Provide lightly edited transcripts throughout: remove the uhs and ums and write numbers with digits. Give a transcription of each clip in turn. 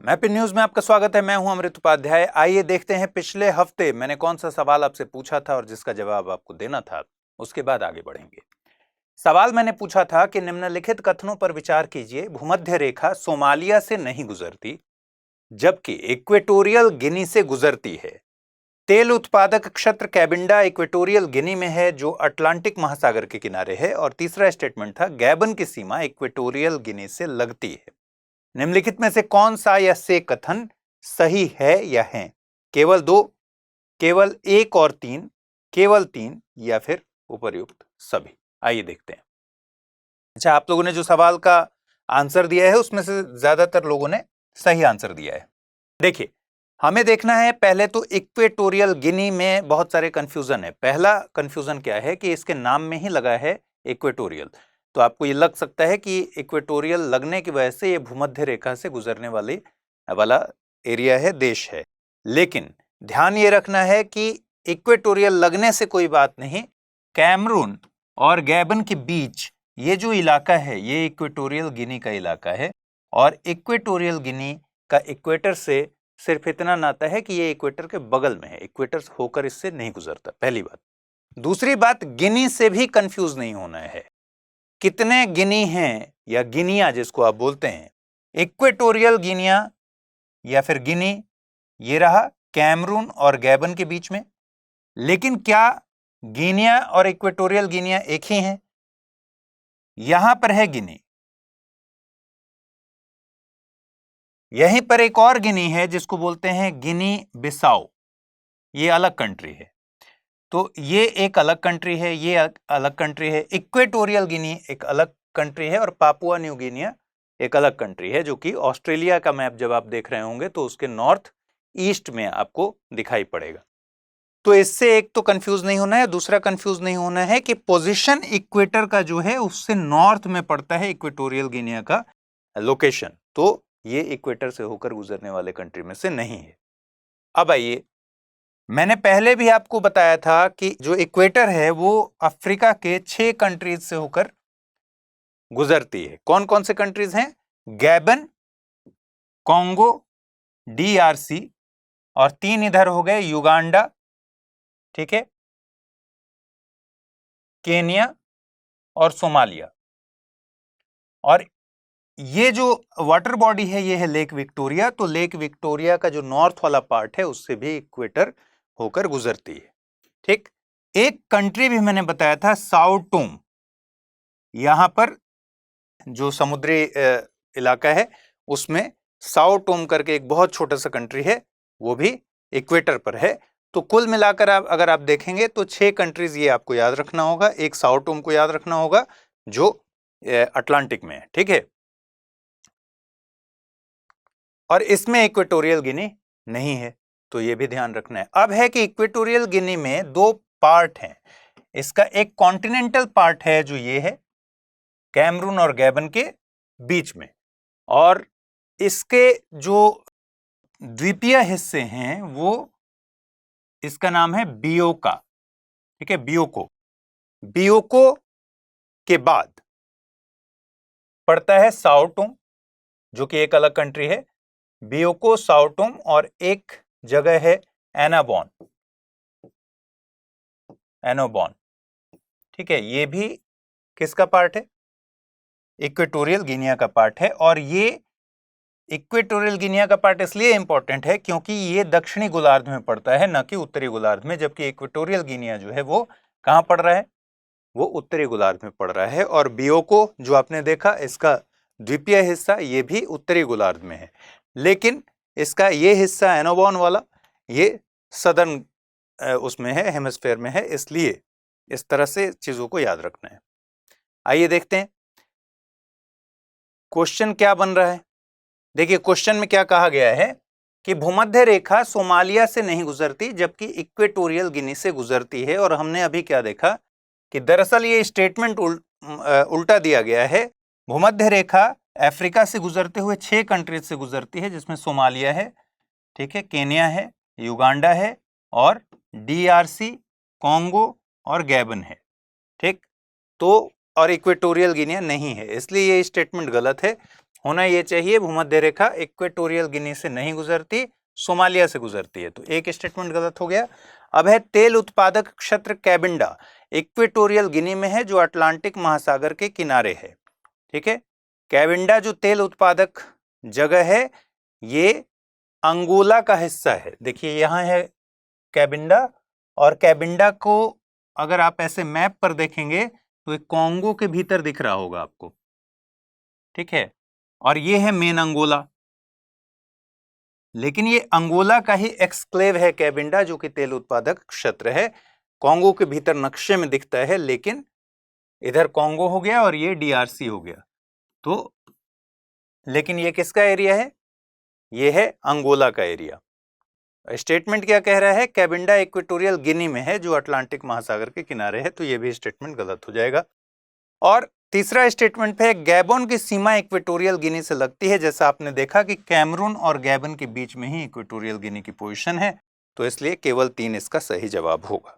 Map in news में आपका स्वागत है। मैं हूं अमृत उपाध्याय। आइए देखते हैं पिछले हफ्ते मैंने कौन सा सवाल आपसे पूछा था और जिसका जवाब आपको देना था। उसके बाद आगे बढ़ेंगे। सवाल मैंने पूछा था कि निम्नलिखित कथनों पर विचार कीजिए। भूमध्य रेखा सोमालिया से नहीं गुजरती जबकि इक्वेटोरियल गिनी से गुजरती है। तेल उत्पादक क्षेत्र कैबिंडा इक्वेटोरियल गिनी में है जो अटलांटिक महासागर के किनारे है। और तीसरा स्टेटमेंट था गैबन की सीमा इक्वेटोरियल गिनी से लगती है। निम्नलिखित में से कौन सा या से कथन सही है या है? केवल दो, केवल एक और तीन, केवल तीन या फिर उपर्युक्त सभी। आइए देखते हैं। अच्छा, आप लोगों ने जो सवाल का आंसर दिया है उसमें से ज्यादातर लोगों ने सही आंसर दिया है। देखिए, हमें देखना है पहले तो इक्वेटोरियल गिनी में बहुत सारे कंफ्यूजन है। पहला कंफ्यूजन क्या है कि इसके नाम में ही लगा है इक्वेटोरियल, तो आपको ये लग सकता है कि इक्वेटोरियल लगने की वजह से ये भूमध्य रेखा से गुजरने वाला एरिया है, देश है। लेकिन ध्यान ये रखना है कि इक्वेटोरियल लगने से कोई बात नहीं। कैमरून और गैबन के बीच ये जो इलाका है ये इक्वेटोरियल गिनी का इलाका है। और इक्वेटोरियल गिनी का इक्वेटर से सिर्फ इतना नाता है कि ये इक्वेटर के बगल में है, इक्वेटर होकर इससे नहीं गुजरता। पहली बात। दूसरी बात, गिनी से भी कंफ्यूज नहीं होना है। कितने गिनी हैं या गिनिया जिसको आप बोलते हैं, इक्वेटोरियल गिनिया या फिर गिनी, ये रहा कैमरून और गैबन के बीच में। लेकिन क्या गिनिया और इक्वेटोरियल गिनिया एक ही हैं? यहां पर है गिनी, यहीं पर एक और गिनी है जिसको बोलते हैं गिनी बिसाओ, ये अलग कंट्री है। तो ये एक अलग कंट्री है, ये अलग कंट्री है। इक्वेटोरियल गिनी एक अलग कंट्री है और पापुआ न्यू गिनिया एक अलग कंट्री है, जो कि ऑस्ट्रेलिया का मैप जब आप देख रहे होंगे तो उसके नॉर्थ ईस्ट में आपको दिखाई पड़ेगा। तो इससे एक तो कंफ्यूज नहीं होना है, दूसरा कंफ्यूज नहीं होना है कि पोजीशन इक्वेटर का जो है उससे नॉर्थ में पड़ता है इक्वेटोरियल गिनिया का लोकेशन, तो ये इक्वेटर से होकर गुजरने वाले कंट्री में से नहीं है। अब आइए, मैंने पहले भी आपको बताया था कि जो इक्वेटर है वो अफ्रीका के 6 कंट्रीज से होकर गुजरती है। कौन कौन से कंट्रीज हैं? गैबन, कॉन्गो, डीआरसी और 3 इधर हो गए युगांडा, ठीक है, केनिया और सोमालिया। और ये जो वाटर बॉडी है ये है लेक विक्टोरिया। तो लेक विक्टोरिया का जो नॉर्थ वाला पार्ट है उससे भी इक्वेटर होकर गुजरती है, ठीक। एक कंट्री भी मैंने बताया था साओ टोम, यहां पर जो समुद्री इलाका है उसमें साओ टोम करके एक बहुत छोटा सा कंट्री है, वो भी इक्वेटर पर है। तो कुल मिलाकर आप अगर आप देखेंगे तो 6 कंट्रीज ये आपको याद रखना होगा। एक साओ टोम को याद रखना होगा जो अटलांटिक में है, ठीक है। और इसमें इक्वेटोरियल गिनी नहीं है, तो ये भी ध्यान रखना है। अब है कि इक्वेटोरियल गिनी में 2 पार्ट हैं। इसका एक कॉन्टिनेंटल पार्ट है जो ये है कैमरून और गैबन के बीच में, और इसके जो द्वीपीय हिस्से हैं वो, इसका नाम है बियोका, ठीक है, बियोको। बियोको के बाद पड़ता है साओ टोम जो कि एक अलग कंट्री है, बियोको, साओ टोम, और एक जगह है एनाबॉन, एनोबॉन, ठीक है। ये भी किसका पार्ट है? इक्वेटोरियल गिनिया का पार्ट है। और ये इक्वेटोरियल गिनिया का पार्ट इसलिए इंपॉर्टेंट है क्योंकि ये दक्षिणी गोलार्ध में पड़ता है, न कि उत्तरी गोलार्ध में, जबकि इक्वेटोरियल गिनिया जो है वो कहां पड़ रहा है? वो उत्तरी गोलार्ध में पड़ रहा है। और बियोको जो आपने देखा इसका द्वीपीय हिस्सा ये भी उत्तरी गोलार्ध में है, लेकिन इसका ये हिस्सा एनोबॉन वाला ये सदर्न उसमें है, हेमिस्फेयर में है, इसलिए इस तरह से चीजों को याद रखना है। आइए देखते हैं क्वेश्चन क्या बन रहा है। देखिए, क्वेश्चन में क्या कहा गया है कि भूमध्य रेखा सोमालिया से नहीं गुजरती जबकि इक्वेटोरियल गिनी से गुजरती है। और हमने अभी क्या देखा कि दरअसल ये स्टेटमेंट उल्टा दिया गया है। भूमध्य रेखा अफ्रीका से गुजरते हुए 6 कंट्रीज से गुजरती है, जिसमें सोमालिया है, ठीक है, केनिया है, युगांडा है और डीआरसी, कॉन्गो और गैबन है, ठीक। तो और इक्वेटोरियल गिनिया नहीं है, इसलिए ये स्टेटमेंट गलत है। होना ये चाहिए भूमध्य रेखा इक्वेटोरियल गिनी से नहीं गुजरती, सोमालिया से गुजरती है, तो एक स्टेटमेंट गलत हो गया। अब है तेल उत्पादक क्षेत्र कैबिंडा इक्वेटोरियल गिनी में है जो अटलांटिक महासागर के किनारे है। ठीक है, कैबिंडा जो तेल उत्पादक जगह है ये अंगोला का हिस्सा है। देखिए यहां है कैबिंडा, और कैबिंडा को अगर आप ऐसे मैप पर देखेंगे तो एक कॉन्गो के भीतर दिख रहा होगा आपको। ठीक है, और ये है मेन अंगोला, लेकिन ये अंगोला का ही एक्सक्लेव है कैबिंडा जो कि तेल उत्पादक क्षेत्र है। कॉन्गो के भीतर नक्शे में दिखता है, लेकिन इधर कॉन्गो हो गया और ये डीआरसी हो गया, तो लेकिन ये किसका एरिया है? ये है अंगोला का एरिया। स्टेटमेंट क्या कह रहा है? कैबिंडा इक्वेटोरियल गिनी में है जो अटलांटिक महासागर के किनारे है, तो ये भी स्टेटमेंट गलत हो जाएगा। और तीसरा स्टेटमेंट पे गैबोन की सीमा इक्वेटोरियल गिनी से लगती है। जैसा आपने देखा कि कैमरून और गैबन के बीच में ही इक्वेटोरियल गिनी की पोजीशन है, तो इसलिए केवल 3 इसका सही जवाब होगा।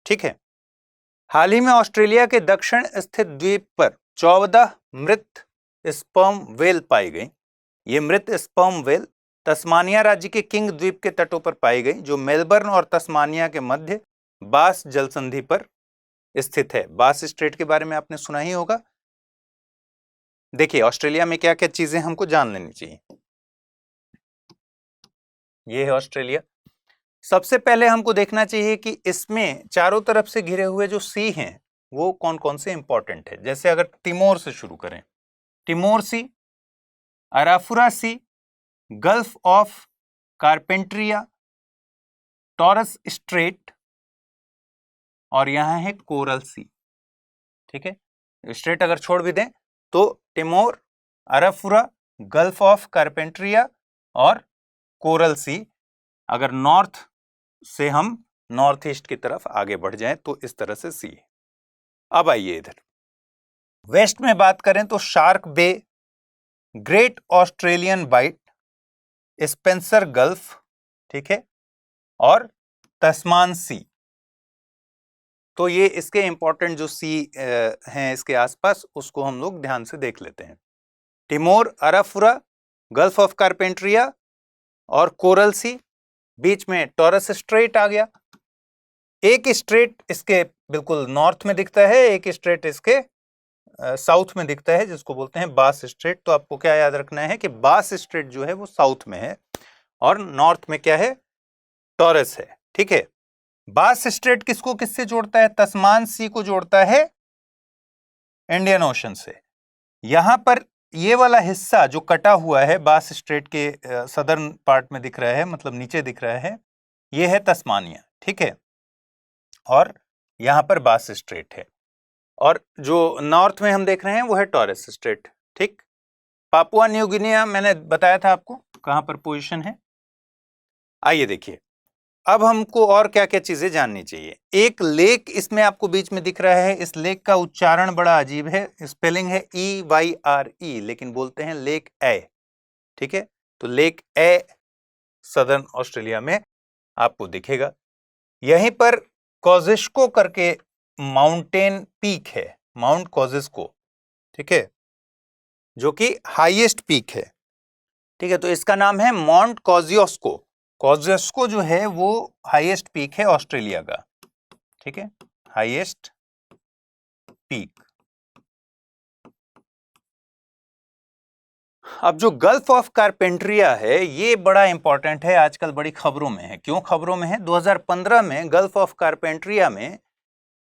ठीक है, हाल ही में ऑस्ट्रेलिया के दक्षिण स्थित द्वीप पर 14 मृत स्पर्म वेल पाई गई। ये मृत स्पर्म वेल तस्मानिया राज्य के किंग द्वीप के तटों पर पाई गई, जो मेलबर्न और तस्मानिया के मध्य बास जलसंधि पर स्थित है। बास स्ट्रेट के बारे में आपने सुना ही होगा। देखिए ऑस्ट्रेलिया में क्या क्या चीजें हमको जान लेनी चाहिए। ये है ऑस्ट्रेलिया। सबसे पहले हमको देखना चाहिए कि इसमें चारों तरफ से घिरे हुए जो सी हैं वो कौन कौन से इंपॉर्टेंट है। जैसे अगर तिमोर से शुरू करें, Timor Sea, Arafura Sea, Gulf of Carpentaria, Torres Strait, और यहां है कोरल सी। ठीक है, स्ट्रेट अगर छोड़ भी दें तो तिमोर, अराफुरा, गल्फ ऑफ कारपेंट्रिया और कोरल सी। अगर नॉर्थ से हम नॉर्थ ईस्ट की तरफ आगे बढ़ जाएं तो इस तरह से सी। अब आइए इधर वेस्ट में बात करें तो Shark Bay, Great Australian Bight, Spencer Gulf, ठीक है, और तस्मान सी। तो ये इसके इंपॉर्टेंट जो सी हैं इसके आसपास, उसको हम लोग ध्यान से देख लेते हैं। तिमोर, अराफुरा, गल्फ ऑफ कारपेंट्रिया और कोरल सी, बीच में टॉरस स्ट्रेट आ गया। एक स्ट्रेट इसके बिल्कुल नॉर्थ में दिखता है, एक स्ट्रेट इसके साउथ में दिखता है, जिसको बोलते हैं बास स्ट्रेट। तो आपको क्या याद रखना है कि बास स्ट्रेट जो है वो साउथ में है और नॉर्थ में क्या है? टॉरस है। ठीक है, बास स्ट्रेट किसको किससे जोड़ता है? तस्मान सी को जोड़ता है इंडियन ओशन से। यहां पर ये वाला हिस्सा जो कटा हुआ है बास स्ट्रेट के सदर्न पार्ट में दिख रहा है, मतलब नीचे दिख रहा है, ये है तस्मानिया। ठीक है, और यहां पर बास स्ट्रेट है, और जो नॉर्थ में हम देख रहे हैं वो है टॉरस स्ट्रेट। ठीक, पापुआ न्यू गिनिया मैंने बताया था आपको कहां पर पोजीशन है। आइए देखिए, अब हमको और क्या क्या चीजें जाननी चाहिए। एक लेक इसमें आपको बीच में दिख रहा है, इस लेक का उच्चारण बड़ा अजीब है, स्पेलिंग है EYRE, लेकिन बोलते हैं लेक ए। ठीक है, तो लेक ए सदर्न ऑस्ट्रेलिया में आपको दिखेगा। यहीं पर कोजेस्को करके माउंटेन पीक है, माउंट कोजेस्को। ठीक है, जो कि हाईएस्ट पीक है। ठीक है, तो इसका नाम है माउंट कोजियोस्को। कोजेस्को जो है वो हाईएस्ट पीक है ऑस्ट्रेलिया का। ठीक है, हाईएस्ट पीक। अब जो गल्फ ऑफ कारपेंट्रिया है ये बड़ा इंपॉर्टेंट है, आजकल बड़ी खबरों में है। क्यों खबरों में है? 2015 में गल्फ ऑफ कारपेंट्रिया में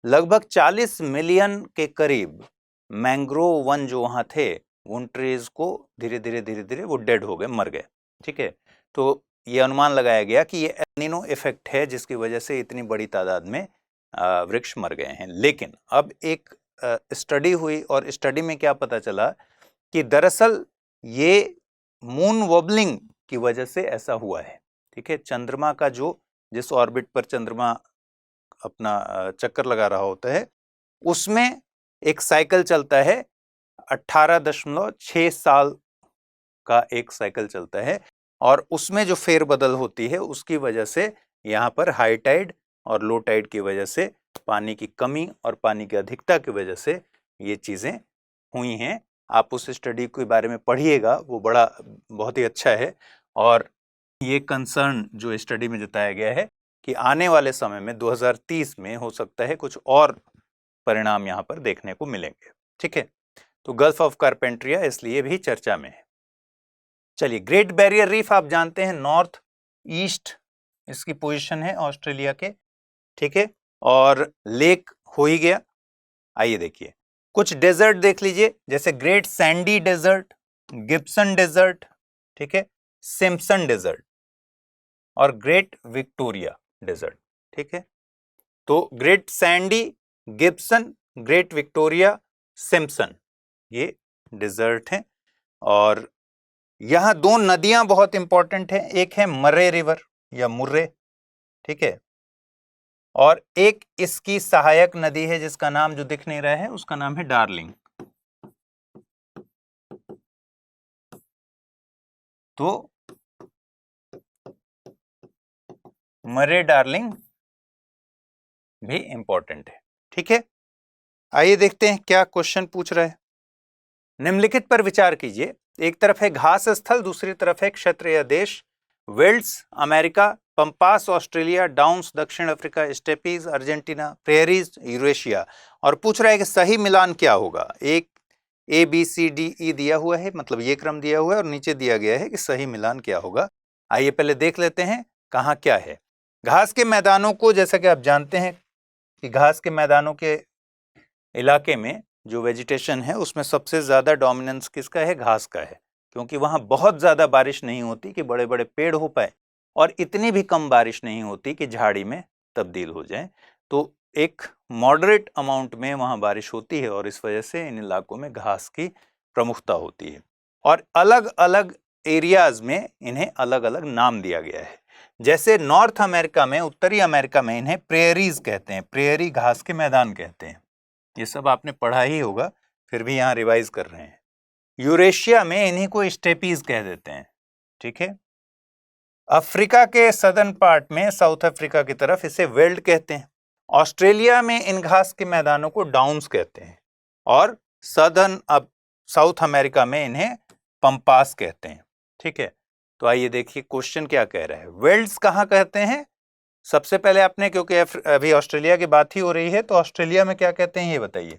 लगभग 40 मिलियन के करीब मैंग्रोव वन जो वहां थे, उन ट्रीज को धीरे धीरे वो डेड हो गए, मर गए। ठीक है, तो ये अनुमान लगाया गया कि ये एल नीनो इफेक्ट है जिसकी वजह से इतनी बड़ी तादाद में वृक्ष मर गए हैं। लेकिन अब एक स्टडी हुई और स्टडी में क्या पता चला कि दरअसल ये मून वॉबलिंग की वजह से ऐसा हुआ है। ठीक है, चंद्रमा का जो जिस ऑर्बिट पर चंद्रमा अपना चक्कर लगा रहा होता है उसमें एक साइकिल चलता है, 18.6 साल का एक साइकिल चलता है, और उसमें जो फेरबदल होती है उसकी वजह से यहाँ पर हाई टाइड और लो टाइड की वजह से पानी की कमी और पानी की अधिकता की वजह से ये चीजें हुई हैं आप उस स्टडी के बारे में पढ़िएगा, वो बहुत ही अच्छा है। और ये कंसर्न जो स्टडी में जताया गया है कि आने वाले समय में 2030 में हो सकता है कुछ और परिणाम यहाँ पर देखने को मिलेंगे। ठीक है, तो गल्फ ऑफ कारपेंट्रिया इसलिए भी चर्चा में है। चलिए, ग्रेट बैरियर रीफ आप जानते हैं नॉर्थ ईस्ट इसकी पोजीशन है ऑस्ट्रेलिया के। ठीक है, और लेक हो ही गया। आइए देखिए कुछ डेजर्ट देख लीजिए, जैसे Great Sandy Desert, Gibson Desert, ठीक है, सिम्पसन डेजर्ट और ग्रेट विक्टोरिया डेजर्ट। ठीक है, तो Great Sandy, Gibson, Great Victoria, Simpson ये डेजर्ट हैं। और यहां दो नदियां बहुत इंपॉर्टेंट हैं, एक है मर्रे रिवर या मुर्रे, ठीक है, और एक इसकी सहायक नदी है जिसका नाम जो दिख नहीं रहा है उसका नाम है डार्लिंग। तो मर्रे डार्लिंग भी इंपॉर्टेंट है। ठीक है, आइए देखते हैं क्या क्वेश्चन पूछ रहा है। निम्नलिखित पर विचार कीजिए, एक तरफ है घास स्थल, दूसरी तरफ है क्षेत्र या देश। Velds America, pampas Australia, downs दक्षिण Africa, steppes Argentina, prairies Eurasia. और पूछ रहा है कि सही मिलान क्या होगा। एक ABCDE दिया हुआ है, मतलब ये क्रम दिया हुआ है, और नीचे दिया गया है कि सही मिलान क्या होगा। आइए पहले देख लेते हैं कहाँ क्या है। घास के मैदानों को, जैसा कि आप जानते हैं कि घास के मैदानों के इलाके में जो वेजिटेशन है उसमें सबसे ज्यादा डोमिनेंस किसका है, घास का है, क्योंकि वहां बहुत ज्यादा बारिश नहीं होती कि बड़े बड़े पेड़ हो पाए, और इतनी भी कम बारिश नहीं होती कि झाड़ी में तब्दील हो जाए। तो एक मॉडरेट अमाउंट में वहां बारिश होती है, और इस वजह से इन इलाकों में घास की प्रमुखता होती है। और अलग अलग एरियाज में इन्हें अलग अलग नाम दिया गया है। जैसे नॉर्थ अमेरिका में, उत्तरी अमेरिका में इन्हें प्रेयरीज कहते हैं, प्रेयरी घास के मैदान कहते हैं। ये सब आपने पढ़ा ही होगा, फिर भी यहाँ रिवाइज कर रहे हैं। यूरेशिया में इन्हीं को स्टेपीज कह देते हैं। ठीक है, अफ्रीका के सदर्न पार्ट में, साउथ अफ्रीका की तरफ, इसे वेल्ड कहते हैं। ऑस्ट्रेलिया में इन घास के मैदानों को डाउन्स कहते हैं, और सदर्न साउथ अमेरिका में इन्हें पंपास कहते हैं। ठीक है, तो आइए देखिए क्वेश्चन क्या कह रहा है। वेल्ड्स कहाँ कहते हैं, सबसे पहले आपने, क्योंकि अभी ऑस्ट्रेलिया की बात ही हो रही है, तो ऑस्ट्रेलिया में क्या कहते हैं ये बताइए।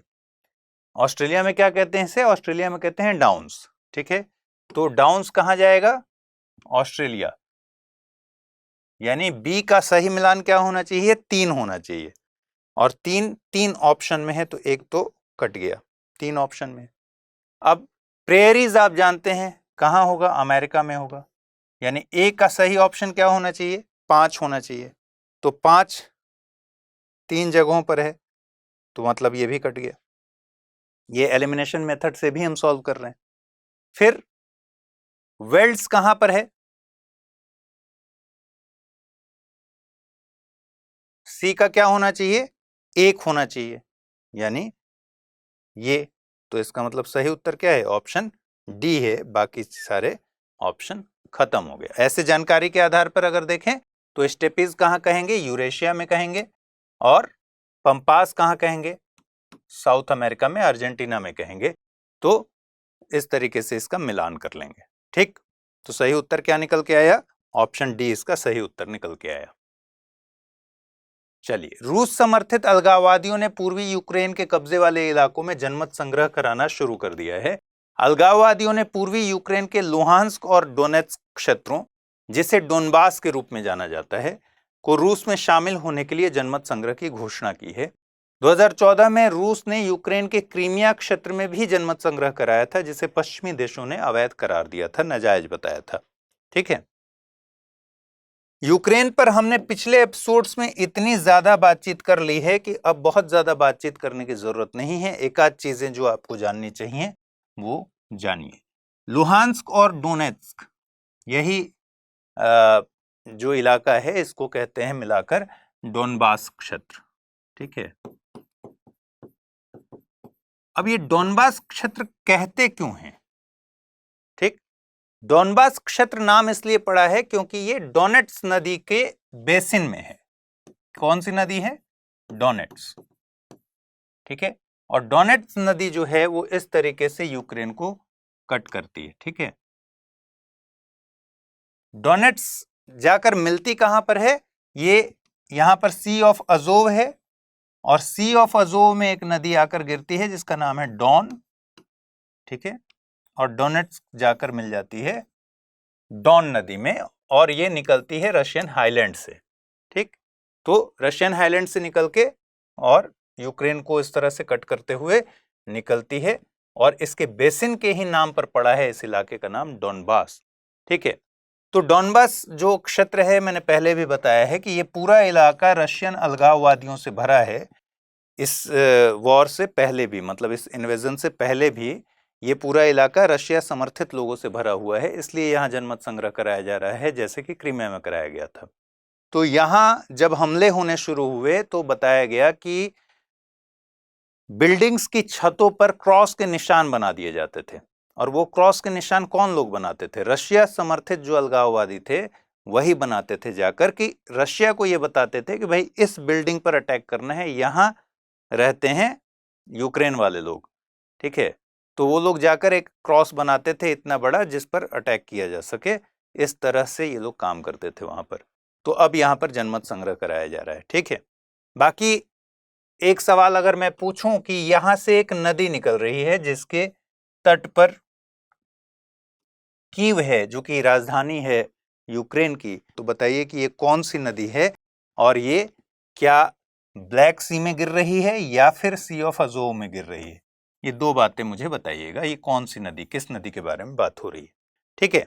ऑस्ट्रेलिया में क्या कहते हैं इसे, ऑस्ट्रेलिया में कहते हैं डाउन्स। ठीक है, तो डाउन्स कहां जाएगा, ऑस्ट्रेलिया। यानी बी का सही मिलान क्या होना चाहिए, 3 होना चाहिए, और 3 ऑप्शन में है, तो एक तो कट गया, 3 ऑप्शन में। अब प्रेयरीज आप जानते हैं कहां होगा, अमेरिका में होगा, यानी ए का सही ऑप्शन क्या होना चाहिए, 5 होना चाहिए। तो 5 3 जगहों पर है, तो मतलब ये भी कट गया। ये एलिमिनेशन मेथड से भी हम सॉल्व कर रहे हैं। फिर वेल्ड्स कहां पर है, सी का क्या होना चाहिए, 1 होना चाहिए, यानी ये। तो इसका मतलब सही उत्तर क्या है, ऑप्शन डी है। बाकी सारे ऑप्शन खत्म हो गए। ऐसे जानकारी के आधार पर अगर देखें तो स्टेपीज कहां कहेंगे, यूरेशिया में कहेंगे, और पंपास कहां कहेंगे, साउथ अमेरिका में, अर्जेंटीना में कहेंगे। तो इस तरीके से इसका मिलान कर लेंगे। ठीक, तो सही उत्तर क्या निकल के आया, ऑप्शन डी इसका सही उत्तर निकल के आया। चलिए, रूस समर्थित अलगाववादियों ने पूर्वी यूक्रेन के कब्जे वाले इलाकों में जनमत संग्रह कराना शुरू कर दिया है। अलगाववादियों ने पूर्वी यूक्रेन के लुहांस्क और डोनेत्स्क क्षेत्रों, जिसे डोनबास के रूप में जाना जाता है, को रूस में शामिल होने के लिए जनमत संग्रह की घोषणा की है। 2014 में रूस ने यूक्रेन के क्रीमिया क्षेत्र में भी जनमत संग्रह कराया था, जिसे पश्चिमी देशों ने अवैध करार दिया था, नाजायज बताया था। ठीक है, यूक्रेन पर हमने पिछले एपिसोड्स में इतनी ज्यादा बातचीत कर ली है कि अब बहुत ज्यादा बातचीत करने की जरूरत नहीं है। एक आध चीजें जो आपको जाननी चाहिए वो जानिए। लुहांस्क और डोनेत्स्क, यही जो इलाका है इसको कहते हैं मिलाकर डोनबास क्षेत्र। ठीक है, अब ये डोनबास क्षेत्र कहते क्यों हैं, ठीक, डोनबास क्षेत्र नाम इसलिए पड़ा है क्योंकि ये डोनेट्स नदी के बेसिन में है। कौन सी नदी है, डोनेट्स। ठीक है, और डोनेट्स नदी जो है वो इस तरीके से यूक्रेन को कट करती है। ठीक है, डोनेट्स जाकर मिलती कहां पर है? ये यहां पर सी ऑफ अजोव है और सी ऑफ अजोव में एक नदी आकर गिरती है जिसका नाम है डॉन। ठीक है, और डोनेट्स जाकर मिल जाती है डॉन नदी में और ये निकलती है रशियन हाईलैंड से। ठीक, तो रशियन हाईलैंड से निकल के और यूक्रेन को इस तरह से कट करते हुए निकलती है और इसके बेसिन के ही नाम पर पड़ा है इस इलाके का नाम डोनबास। ठीक है, तो डोनबास जो क्षेत्र है मैंने पहले भी बताया है कि ये पूरा इलाका रशियन अलगाववादियों से भरा है। इस वॉर से पहले भी, मतलब इस इन्वेजन से पहले भी ये पूरा इलाका रशिया समर्थित लोगों से भरा हुआ है, इसलिए यहाँ जनमत संग्रह कराया जा रहा है जैसे कि क्रीमिया में कराया गया था। तो यहाँ जब हमले होने शुरू हुए तो बताया गया कि बिल्डिंग्स की छतों पर क्रॉस के निशान बना दिए जाते थे और वो क्रॉस के निशान कौन लोग बनाते थे? रशिया समर्थित जो अलगाववादी थे वही बनाते थे, जाकर कि रशिया को ये बताते थे कि भाई इस बिल्डिंग पर अटैक करना है, यहाँ रहते हैं यूक्रेन वाले लोग। ठीक है, तो वो लोग जाकर एक क्रॉस बनाते थे इतना बड़ा जिस पर अटैक किया जा सके। इस तरह से ये लोग काम करते थे वहां पर। तो अब यहाँ पर जनमत संग्रह कराया जा रहा है। ठीक है, बाकी एक सवाल अगर मैं पूछूं कि यहां से एक नदी निकल रही है जिसके तट पर कीव है जो कि राजधानी है यूक्रेन की, तो बताइए कि ये कौन सी नदी है और ये क्या ब्लैक सी में गिर रही है या फिर सी ऑफ अजोव में गिर रही है? ये दो बातें मुझे बताइएगा, ये कौन सी नदी, किस नदी के बारे में बात हो रही है। ठीक है,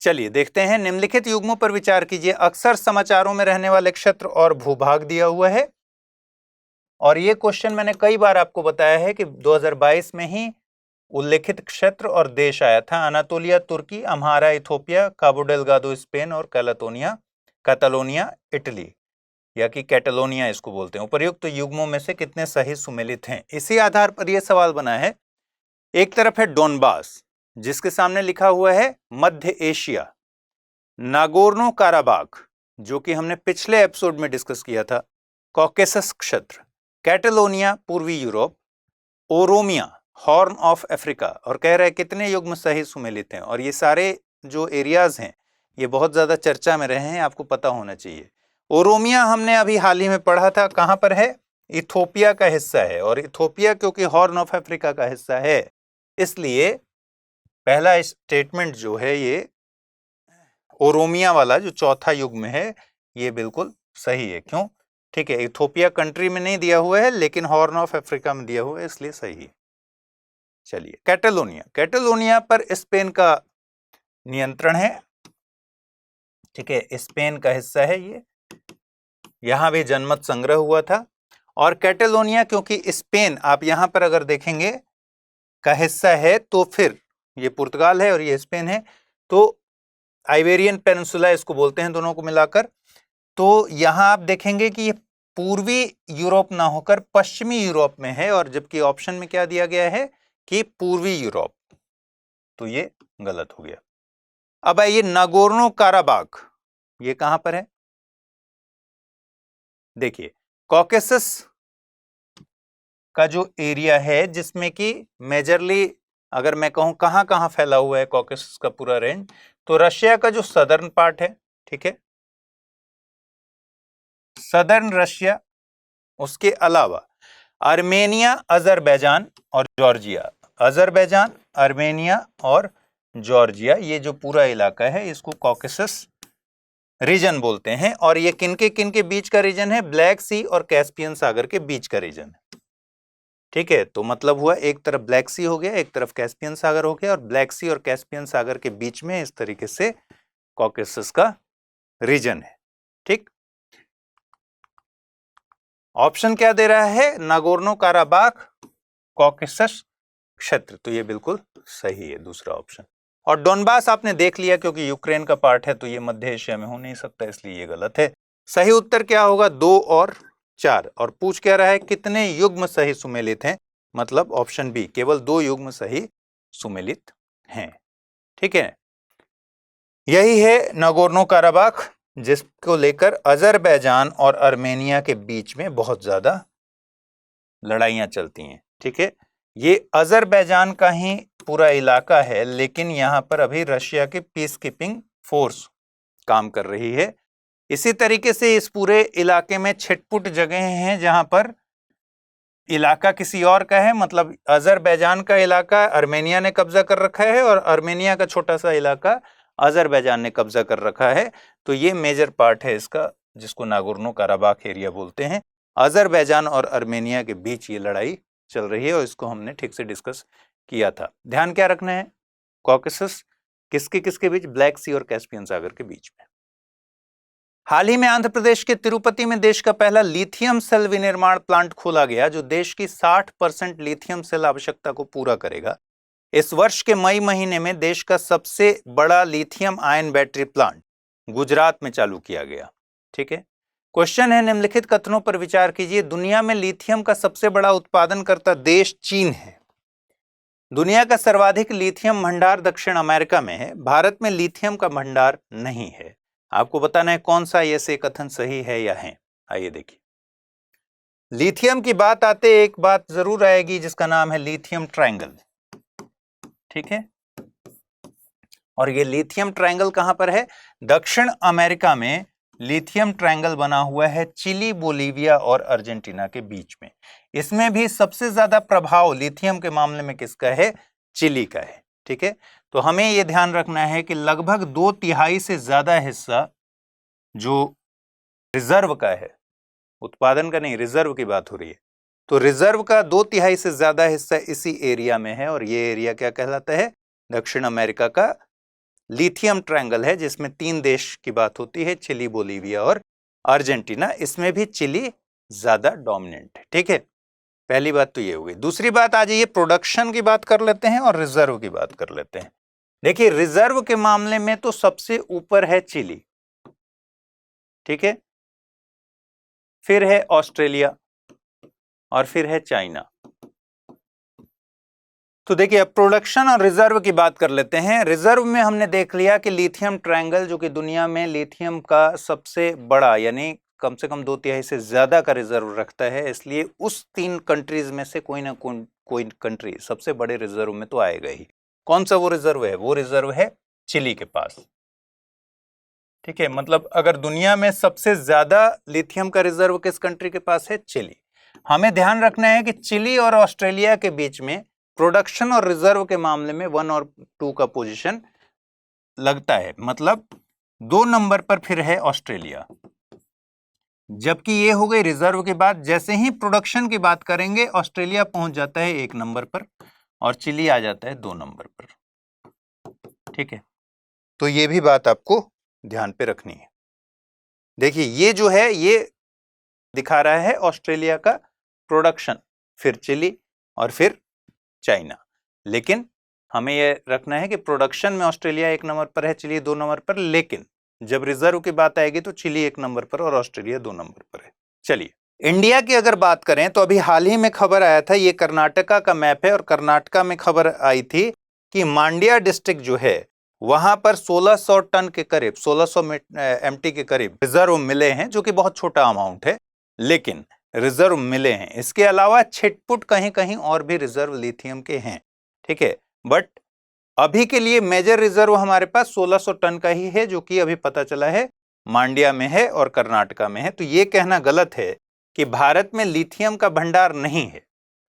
चलिए देखते हैं। निम्नलिखित युग्मों पर विचार कीजिए। अक्सर समाचारों में रहने वाले क्षेत्र और भूभाग दिया हुआ है और ये क्वेश्चन मैंने कई बार आपको बताया है कि 2022 में ही उल्लेखित क्षेत्र और देश आया था। अनातोलिया तुर्की, अम्हारा इथोपिया, काबो डेलगाडो स्पेन और कैटालोनिया इटली, या कि कैटालोनिया इसको बोलते हैं। उपर्युक्त युग्मों में से कितने सही सुमेलित हैं? इसी आधार पर यह सवाल बना है। एक तरफ है डोनबास जिसके सामने लिखा हुआ है मध्य एशिया, नागोर्नो काराबाख जो कि हमने पिछले एपिसोड में डिस्कस किया था, कॉकेसस क्षेत्र, कैटालोनिया पूर्वी Europe, Oromia horn of Africa, और कह रहे हैं कितने युग्म सही सुमेलित हैं। और ये सारे जो एरियाज हैं ये बहुत ज्यादा चर्चा में रहे हैं, आपको पता होना चाहिए। ओरोमिया हमने अभी हाल ही में पढ़ा था, कहां पर है? इथोपिया का हिस्सा है और इथोपिया क्योंकि हॉर्न ऑफ अफ्रीका का हिस्सा है इसलिए पहला स्टेटमेंट जो है ये ओरोमिया वाला जो चौथा युग्म है ये बिल्कुल सही है। क्यों? ठीक है, इथोपिया कंट्री में नहीं दिया हुआ है लेकिन हॉर्न ऑफ अफ्रीका में दिया हुआ है इसलिए सही है। चलिए, कैटालोनिया पर स्पेन का नियंत्रण है। ठीक है, स्पेन का हिस्सा है ये, यहां भी जनमत संग्रह हुआ था। और कैटालोनिया क्योंकि स्पेन, आप यहां पर अगर देखेंगे, का हिस्सा है तो फिर ये पुर्तगाल है और ये स्पेन है, तो आइबेरियन पेनिनसुला इसको बोलते हैं दोनों को मिलाकर। तो यहां आप देखेंगे कि ये पूर्वी यूरोप ना होकर पश्चिमी यूरोप में है, और जबकि ऑप्शन में क्या दिया गया है कि पूर्वी यूरोप, तो ये गलत हो गया। अब आइए नागोर्नो काराबाख, ये कहां पर है? देखिए, कॉकेसस का जो एरिया है जिसमें कि मेजरली अगर मैं कहूं कहां कहां फैला हुआ है कॉकेसस का पूरा रेंज, तो रशिया का जो सदर्न पार्ट है, ठीक है, सदर्न रशिया, उसके अलावा आर्मेनिया, अजरबैजान और जॉर्जिया, अजरबैजान, आर्मेनिया और जॉर्जिया, ये जो पूरा इलाका है इसको कॉकेसस रीजन बोलते हैं। और ये किनके बीच का रीजन है? ब्लैक सी और कैस्पियन सागर के बीच का रीजन है। ठीक है, तो मतलब हुआ एक तरफ ब्लैक सी हो गया, एक तरफ कैस्पियन सागर हो गया, और ब्लैक सी और कैस्पियन सागर के बीच में इस तरीके से कॉकेसस का रीजन है। ठीक, ऑप्शन क्या दे रहा है? नागोर्नो काराबाख, कॉकेसस क्षेत्र, तो ये बिल्कुल सही है दूसरा ऑप्शन। और डोनबास आपने देख लिया क्योंकि यूक्रेन का पार्ट है तो ये मध्य एशिया में हो नहीं सकता, इसलिए ये गलत है। सही उत्तर क्या होगा? 2 और 4। और पूछ क्या रहा है? कितने युग्म सही सुमेलित हैं? मतलब ऑप्शन बी, केवल 2 युग्म सही सुमेलित हैं। ठीक है, यही है नागोर्नो काराबाख, जिसको लेकर अजरबैजान और आर्मेनिया के बीच में बहुत ज्यादा लड़ाइयां चलती हैं। ठीक है, ये अजरबैजान का ही पूरा इलाका है, लेकिन यहाँ पर अभी रशिया की पीस कीपिंग फोर्स काम कर रही है। इसी तरीके से इस पूरे इलाके में छिटपुट जगह हैं जहां पर इलाका किसी और का है, मतलब अजरबैजान का इलाका आर्मेनिया ने कब्जा कर रखा है और आर्मेनिया का छोटा सा इलाका अजरबैजान ने कब्जा कर रखा है। तो ये मेजर पार्ट है इसका, जिसको नागोर्नो काराबाख एरिया बोलते हैं। अजरबैजान और आर्मेनिया के बीच ये लड़ाई चल रही है और इसको हमने ठीक से डिस्कस किया था। ध्यान क्या रखना है, कॉकेसस किसके किसके बीच, ब्लैक सी और कैस्पियन सागर के बीच में। हाल ही में आंध्र प्रदेश के तिरुपति में देश का पहला लिथियम सेल विनिर्माण प्लांट खोला गया, जो देश की 60% लिथियम सेल आवश्यकता को पूरा करेगा। इस वर्ष के मई महीने में देश का सबसे बड़ा lithium ion battery plant Gujarat में चालू किया गया। ठीक है, क्वेश्चन है, निम्नलिखित कथनों पर विचार कीजिए। दुनिया में लिथियम का सबसे बड़ा उत्पादनकर्ता देश चीन है। दुनिया का सर्वाधिक लिथियम भंडार दक्षिण अमेरिका में है। भारत में लिथियम का भंडार नहीं है। आपको बताना है कौन सा ये से कथन सही है या है। आइए देखिए, लिथियम की बात आते एक बात जरूर आएगी जिसका नाम है लिथियम ट्रायंगल। ठीक है, और ये लिथियम ट्रायंगल कहां पर है, दक्षिण अमेरिका में लिथियम ट्रायंगल बना हुआ है चिली, बोलीविया और अर्जेंटीना के बीच में। इसमें भी सबसे ज्यादा प्रभाव लिथियम के मामले में किसका है, चिली का है। ठीक है, तो हमें यह ध्यान रखना है कि लगभग 2/3 से ज्यादा हिस्सा जो रिजर्व का है, उत्पादन का नहीं, रिजर्व की बात हो रही है, तो रिजर्व का 2/3 से ज्यादा हिस्सा इसी एरिया में है। और ये एरिया क्या कहलाता है, दक्षिण अमेरिका का लिथियम ट्रायंगल है, जिसमें 3 देश की बात होती है, चिली, बोलीविया और अर्जेंटीना। इसमें भी चिली ज्यादा डोमिनेंट है। ठीक है, पहली बात तो ये हो गई। दूसरी बात, आ जाइए प्रोडक्शन की बात कर लेते हैं और रिजर्व की बात कर लेते हैं। देखिए, रिजर्व के मामले में तो सबसे ऊपर है चिली, ठीक है, फिर है ऑस्ट्रेलिया और फिर है चाइना। तो देखिए, अब प्रोडक्शन और रिजर्व की बात कर लेते हैं। रिजर्व में हमने देख लिया कि लिथियम ट्रायंगल, जो कि दुनिया में लिथियम का सबसे बड़ा, यानी कम से कम 2/3 से ज्यादा का रिजर्व रखता है, इसलिए उस 3 कंट्रीज में से कोई ना कोई कंट्री सबसे बड़े रिजर्व में तो आएगा ही। कौन सा वो रिजर्व है, वो रिजर्व है चिली के पास। ठीक है, मतलब अगर दुनिया में सबसे ज्यादा लिथियम का रिजर्व किस कंट्री के पास है, चिली। हमें ध्यान रखना है कि चिली और ऑस्ट्रेलिया के बीच में प्रोडक्शन और रिजर्व के मामले में 1 और 2 का पोजीशन लगता है, मतलब 2 नंबर पर फिर है ऑस्ट्रेलिया। जबकि ये हो गई रिजर्व के बाद, जैसे ही प्रोडक्शन की बात करेंगे ऑस्ट्रेलिया पहुंच जाता है 1 नंबर पर और चिली आ जाता है 2 नंबर पर। ठीक है, तो ये भी बात आपको ध्यान पे रखनी है। देखिए, ये जो है ये दिखा रहा है ऑस्ट्रेलिया का प्रोडक्शन, फिर चिली और फिर चाइना। लेकिन हमें यह रखना है कि प्रोडक्शन में ऑस्ट्रेलिया 1 नंबर पर है, चिली 2 नंबर पर, लेकिन जब रिजर्व की बात आएगी तो चिली 1 नंबर पर और ऑस्ट्रेलिया 2 नंबर पर है। चलिए, इंडिया की अगर बात करें तो अभी हाल ही में खबर आया था, ये कर्नाटका का मैप है और कर्नाटका में खबर आई थी कि मांड्या डिस्ट्रिक्ट जो है वहां पर 1600 टन के करीब, 1600 MT के करीब रिजर्व मिले हैं, जो कि बहुत छोटा अमाउंट है, लेकिन रिजर्व मिले हैं। इसके अलावा छिटपुट कहीं कहीं और भी रिजर्व लिथियम के हैं। ठीक है, बट अभी के लिए मेजर रिजर्व हमारे पास 1600 टन का ही है, जो कि अभी पता चला है मांड्या में है और कर्नाटका में है। तो ये कहना गलत है कि भारत में लिथियम का भंडार नहीं है,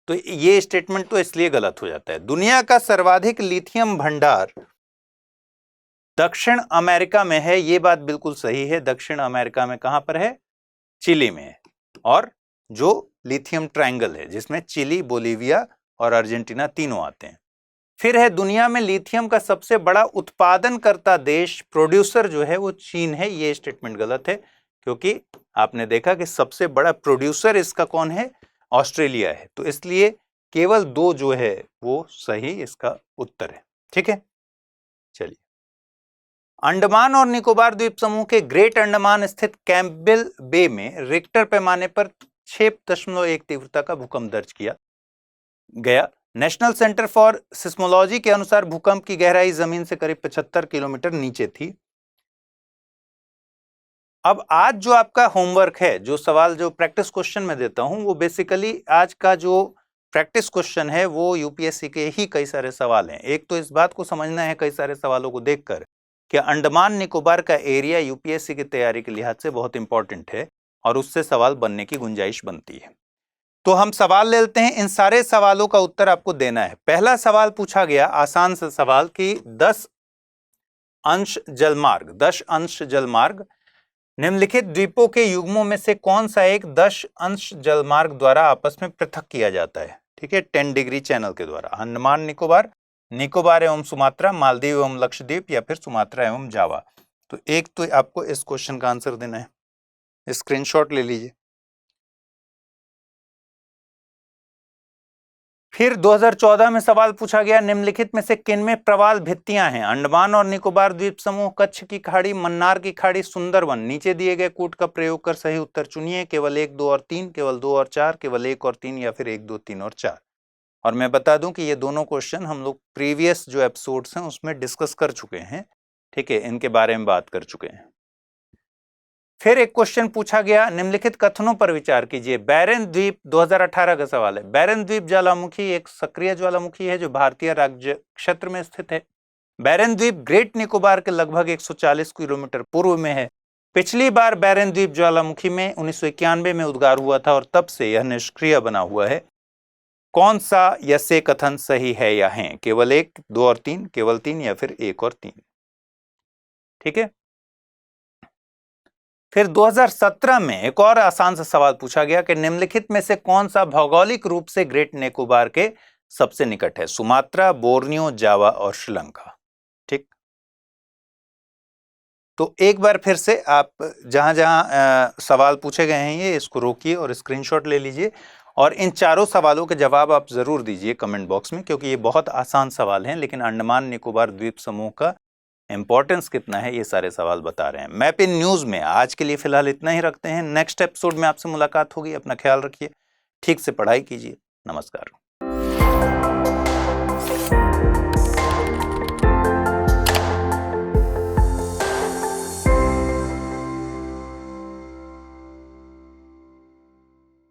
तो ये स्टेटमेंट तो इसलिए गलत हो जाता है। दुनिया का सर्वाधिक लिथियम भंडार दक्षिण अमेरिका में है, ये बात बिल्कुल सही है। दक्षिण अमेरिका में कहां पर है, चिली में है, और जो लिथियम ट्रायंगल है जिसमें चिली, बोलीविया और अर्जेंटीना तीनों आते हैं। फिर है दुनिया में लिथियम का सबसे बड़ा उत्पादनकर्ता देश, प्रोड्यूसर जो है वो चीन है। ये स्टेटमेंट गलत है, क्योंकि आपने देखा कि सबसे बड़ा प्रोड्यूसर इसका कौन है, ऑस्ट्रेलिया है। तो इसलिए केवल 2 जो है वो सही इसका उत्तर है। ठीक है, चलिए, अंडमान और निकोबार द्वीप समूह के ग्रेट अंडमान स्थित कैंपबेल बे में रिक्टर पैमाने पर 6.1 तीव्रता का भूकंप दर्ज किया गया। नेशनल सेंटर फॉर सिस्मोलॉजी के अनुसार भूकंप की गहराई जमीन से करीब 75 किलोमीटर नीचे थी। अब आज जो आपका होमवर्क है, जो सवाल जो प्रैक्टिस क्वेश्चन में देता हूं, वो बेसिकली आज का जो प्रैक्टिस क्वेश्चन है वो यूपीएससी के ही कई सारे सवाल हैं। एक तो इस बात को समझना है कई सारे सवालों को देखकर कि अंडमान निकोबार का एरिया यूपीएससी की तैयारी के लिहाज से बहुत इंपॉर्टेंट है और उससे सवाल बनने की गुंजाइश बनती है। तो हम सवाल ले लेते हैं, इन सारे सवालों का उत्तर आपको देना है। पहला सवाल पूछा गया आसान सा सवाल कि 10 अंश जलमार्ग निम्नलिखित द्वीपों के युग्मों में से कौन सा एक 10 अंश जलमार्ग द्वारा आपस में पृथक किया जाता है। ठीक है, 10 डिग्री चैनल के द्वारा। अंडमान निकोबार एवं सुमात्रा, मालदीव एवं लक्षद्वीप, या फिर सुमात्रा एवं जावा। तो एक तो आपको इस क्वेश्चन का आंसर देना है, स्क्रीनशॉट ले लीजिए। फिर 2014 में सवाल पूछा गया निम्नलिखित में से किनमें प्रवाल भित्तियां हैं। अंडमान और निकोबार द्वीप समूह, कच्छ की खाड़ी, मन्नार की खाड़ी, सुंदरवन। नीचे दिए गए कूट का प्रयोग कर सही उत्तर चुनिए। केवल 1, 2 और 3, केवल 2 और 4, केवल 1 और 3, या फिर 1, 2, 3 और 4। और मैं बता दूं कि ये दोनों क्वेश्चन हम लोग प्रीवियस जो एपिसोड्स हैं उसमें डिस्कस कर चुके हैं। ठीक है, इनके बारे में बात कर चुके हैं। फिर एक क्वेश्चन पूछा गया निम्नलिखित कथनों पर विचार कीजिए। बैरन द्वीप 2018 का सवाल है। बैरन द्वीप ज्वालामुखी एक सक्रिय ज्वालामुखी है जो भारतीय राज्य क्षेत्र में स्थित है। बैरन द्वीप ग्रेट निकोबार के लगभग 140 किलोमीटर पूर्व में है। पिछली बार बैरन द्वीप ज्वालामुखी में 1991 में उद्गार हुआ था और तब से यह निष्क्रिय बना हुआ है। कौन सा यसे कथन सही है या है? केवल 1, 2 और 3, केवल 3, या फिर 1 और 3। ठीक है। फिर 2017 में एक और आसान सा सवाल पूछा गया कि निम्नलिखित में से कौन सा भौगोलिक रूप से ग्रेट निकोबार के सबसे निकट है। सुमात्रा, बोर्नियो, जावा और श्रीलंका। ठीक, तो एक बार फिर से आप जहां जहां सवाल पूछे गए हैं ये इसको रोकिए और स्क्रीनशॉट ले लीजिए और इन चारों सवालों के जवाब आप जरूर दीजिए कमेंट बॉक्स में, क्योंकि ये बहुत आसान सवाल हैं लेकिन अंडमान निकोबार द्वीप समूह का इंपॉर्टेंस कितना है ये सारे सवाल बता रहे हैं। मैप इन न्यूज में आज के लिए फिलहाल इतना ही रखते हैं। नेक्स्ट एपिसोड में आपसे मुलाकात होगी। अपना ख्याल रखिए, ठीक से पढ़ाई कीजिए। नमस्कार।